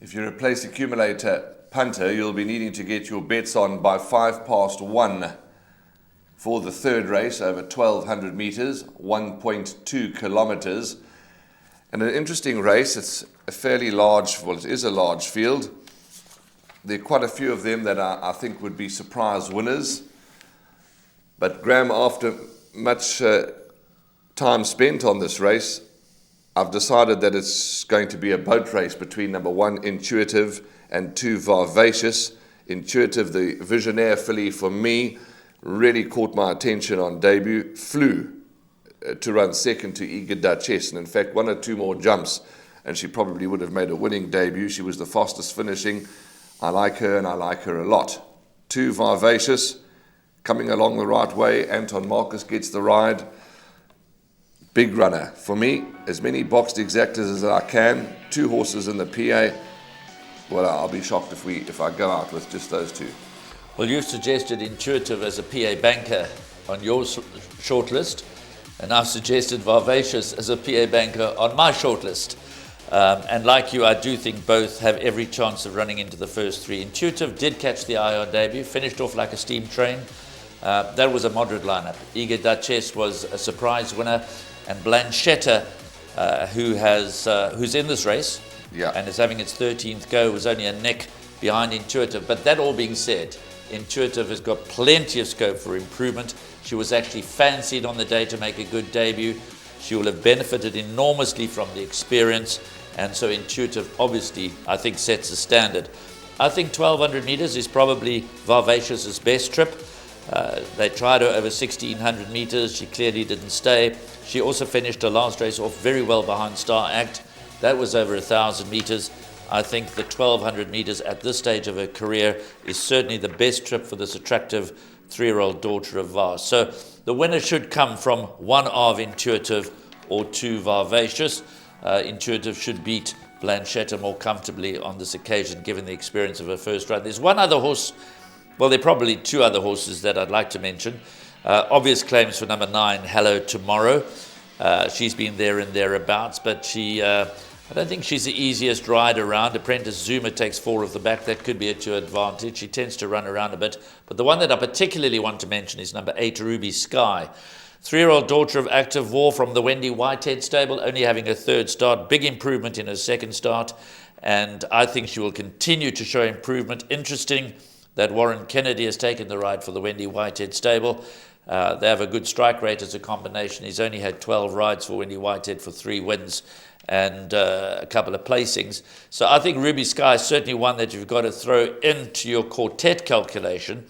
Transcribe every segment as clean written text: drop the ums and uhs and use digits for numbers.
If you replace accumulator punter, you'll be needing to get your bets on by 1:05 for the third race over 1,200 meters, 1.2 kilometers. And an interesting race. It's a fairly large, well, it is a large field. There are quite a few of them that I think would be surprise winners. But Graham, after much time spent on this race, I've decided that it's going to be a boat race between number 1, Intuitive, and 2, Vivacious. Intuitive, the Visionaire filly for me, really caught my attention on debut. Flew to run second to Eager Duchess, and in fact 1 or 2 more jumps and she probably would have made a winning debut. She was the fastest finishing. I like her, and I like her a lot. 2, Vivacious, coming along the right way. Anton Marcus gets the ride. Big runner for me. As many boxed exactas as I can. 2 horses in the PA. Well, I'll be shocked if I go out with just those 2. Well, you've suggested Intuitive as a PA banker on your shortlist, and I've suggested Vivacious as a PA banker on my shortlist. And like you, I do think both have every chance of running into the first 3. Intuitive did catch the eye on debut, finished off like a steam train. That was a moderate lineup. Eager Duchess was a surprise winner, and Blanchetta, who's in this race and is having its 13th go, was only a neck behind Intuitive. But that all being said, Intuitive has got plenty of scope for improvement. She was actually fancied on the day to make a good debut. She will have benefited enormously from the experience, and so Intuitive obviously, I think, sets the standard. I think 1,200 meters is probably Vivacious's best trip. They tried her over 1,600 meters. She clearly didn't stay. She also finished her last race off very well behind Star Act. That was over 1,000 meters. I think the 1,200 meters at this stage of her career is certainly the best trip for this attractive 3-year-old daughter of Vars. So the winner should come from 1 of Intuitive or 2 Vivacious. Intuitive should beat Blanchetta more comfortably on this occasion, given the experience of her first run. There's one other horse, well, there are probably 2 other horses that I'd like to mention. Obvious claims for number 9, Hello Tomorrow. She's been there and thereabouts, but I don't think she's the easiest ride around. Apprentice Zuma takes 4 of the back. That could be to advantage. She tends to run around a bit. But the one that I particularly want to mention is number 8, Ruby Sky. 3-year-old daughter of Active War from the Wendy Whitehead stable, only having her 3rd start. Big improvement in her 2nd start. And I think she will continue to show improvement. Interesting that Warren Kennedy has taken the ride for the Wendy Whitehead stable. They have a good strike rate as a combination. He's only had 12 rides for Wendy Whitehead for 3 wins and a couple of placings. So I think Ruby Sky is certainly one that you've got to throw into your quartet calculation.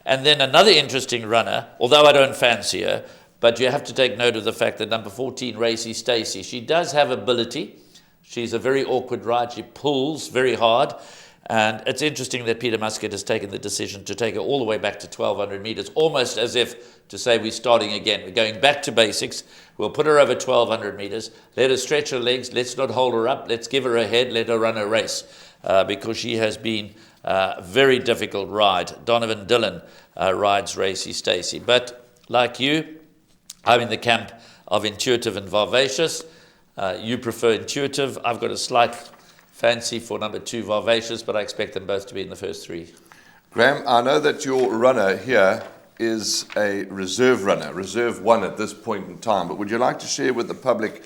And then another interesting runner, although I don't fancy her, but you have to take note of the fact that number 14, Racy Stacey, she does have ability. She's a very awkward ride. She pulls very hard. And it's interesting that Peter Muscat has taken the decision to take her all the way back to 1,200 meters, almost as if to say we're starting again. We're going back to basics. We'll put her over 1,200 meters. Let her stretch her legs. Let's not hold her up. Let's give her a head. Let her run a race because she has been a very difficult ride. Donovan Dillon rides Racy Stacey. But like you, I'm in the camp of Intuitive and Vivacious. You prefer Intuitive. I've got a slight fancy for number 2, Vivacious, but I expect them both to be in the first 3. Graham, I know that your runner here is a reserve runner, reserve 1 at this point in time, but would you like to share with the public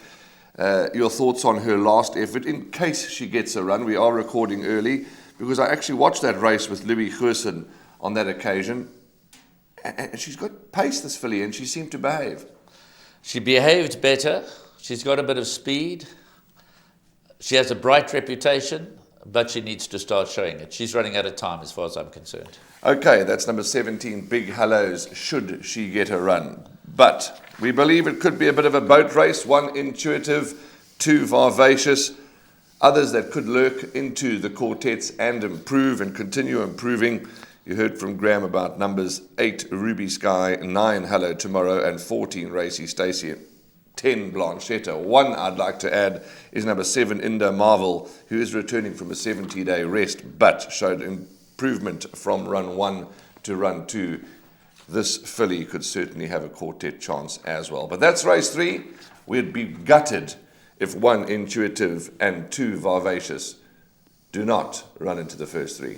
your thoughts on her last effort in case she gets a run? We are recording early because I actually watched that race with Louis Gerson on that occasion, and she's got pace, this filly, and she seemed to behave. She behaved better. She's got a bit of speed. She has a bright reputation, but she needs to start showing it. She's running out of time as far as I'm concerned. Okay, that's number 17, Big Hellos, should she get a run. But we believe it could be a bit of a boat race. 1, Intuitive, 2, Vivacious. Others that could lurk into the quartets and improve and continue improving. You heard from Graham about numbers 8, Ruby Sky, 9, Hello Tomorrow, and 14, Racy Stacey. 10, Blanchetta. 1 I'd like to add is number 7, Indo Marvel, who is returning from a 70-day rest, but showed improvement from run 1 to run 2. This filly could certainly have a quartet chance as well. But that's race 3. We'd be gutted if 1, Intuitive, and 2, Vivacious do not run into the first three.